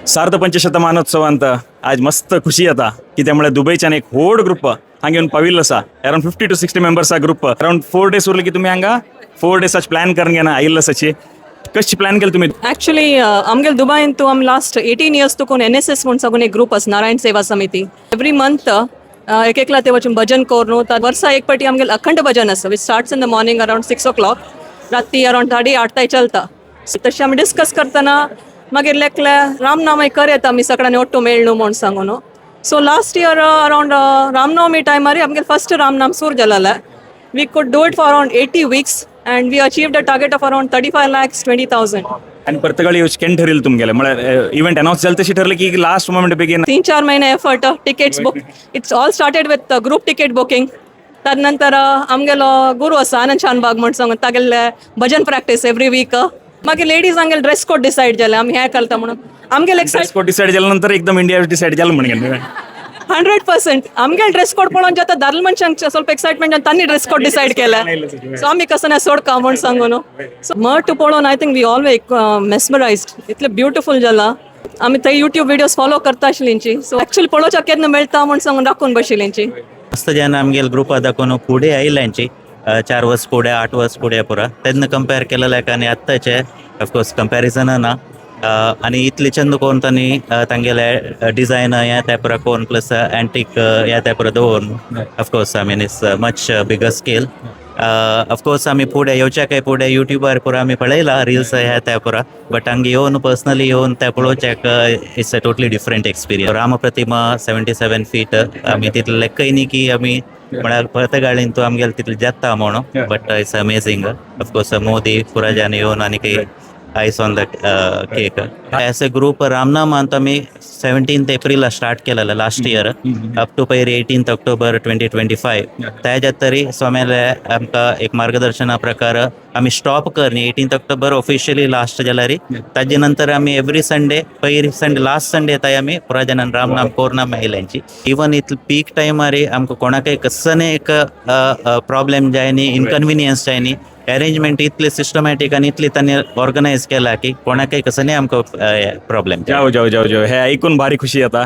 सार्धपंचशतमानोत्सवांत आज मस्त खुशी येता की त्यामुळे दुबईच्यान एक व्हड ग्रुप हांगा येवन पाविल्लो आसा. अराउंड 50 to 60 मेंबर्सा ग्रुप. अराउंड 4 days उरले की तुम्ही हांगा 4 days प्लॅन करून घेना आयिल्लो आसाची. कशी प्लॅन केली तुम्ही? ॲक्च्युली आमगेल दुबईन तू आम लास्ट 18 years तुकून NSS म्हणून सगून एक ग्रुप आसा नारायण सेवा समिती. एवरी मंथ एक एकला ते वचून भजन कोर न्हू तर वर्सा एक पाटी आमगेल अखंड भजन आसा which starts in the morning around 6 o'clock राती अराउंड 8:30 ताई चलता. तशें आमी डिस्कस करतना मागीर लेकले रामनाम कर येता आमी सगळ्यांनी ओट्टू मेळणू म्हूण सांगून. So last year around Ramnavami टायमार आमगे फर्स्ट रामनाम सूर जालेले. We could do it for around 80 weeks and we achieved a target of around 35,20,000. आणि परतगाळी केन्ना ठरयलें तुमगेलें म्हळ्यार इव्हेंट अनाउन्स जालें तशी ठरलें की लास्ट मोमेंट बेगीन? 3-4 महिने effort tickets book. It's all started with group ticket booking. त्यानंतर आमगेलो गुरू आसा आनंद शानबाग म्हूण सांगून तागेले भजन प्रॅक्टीस एवरी वीक. मागीर लेडीज आमगेले ड्रेस कोड डिसायड जाले आमी हें करता म्हणून. आमगेले ड्रेस कोड डिसायड जाल्या नंतर एकदम इंडिया डिसायड जालें म्हणून 100% आमगेले ड्रेस कोड पळोवन जाता दादले मनशांक ಸ್ವಲ್ಪ एक्साइटमेंट जावन तांणी ड्रेस कोड डिसायड केले. सो आमी कसं नाही सोडका म्हूण सांगून. सो मठ पळोवन आय थिंक वी ऑलवेज मेस्मरायज्ड. इतलें ब्युटिफूल जाला. आमी थंय यूट्यूब व्हिडिओज फॉलो करता आशिल्लींची. सो एक्चुअली पळोवच्या केन्ना मेळटा म्हूण सांगून राखून बशिल्लींची. मस्त जेन्ना आमगेल ग्रुपा दाखोवन फुडें आयिल्ल्यांची 4 वर्स फुडें 8 वर्स फुडें पुरा तेन्ना कंपेर केलेल्या आनी आत्ताचे ऑफकोर्स कंपॅरिजन ना. आनी इतली चंद कोण तांणी तांगेले डिजायन या त्या पुरा कोण प्लस एंटीक या त्या पुरा दवरून of course I mean it's much bigger scale. Of course आमी फुडें येवच्या काही फुडें युट्यूबार पुरा आमी पळयला रिल्स ह्या त्या पुरा बट हांगा येवन पर्सनली येवन त्या पळोवच्याक it's a totally different experience. रामप्रतिमा 77 feet आमी तितले लेखय न्ही की आमी म्हळ्यार परतगाळीन तूं आमगेले तितले जाता म्हणून but it's amazing. Of course Modi पुरा जाण येवन आनी काही आयस on the cake. As a group रामनामांत आमी 17th April स्टार्ट केलेलो लास्ट इयर अप टू पयर 18th October 2025. त्याच्या तरी सोमेले आमकां एक मार्गदर्शना प्रकार आमी स्टॉप करनी 18th October ऑफिशियली लास्ट जाल्यार ताजे नंतर आमी एवरी संडे पयर संडे लास्ट संडे ताय आमी पुरा जाणान रामनाम कोरनाम आयल्यांची. इवन इतले पीक टायमार आमकां कोणाकय कसने एक प्रॉब्लेम जायनी इनकन्विनियन्स जायनी. अरेंजमेंट इतले सिस्टमॅटिक आनी इतली तांणी ऑर्गनायज केला की कोणाकय कसने आमकां प्रॉब्लेम जाऊ हे ऐकून भारी खुशी येता.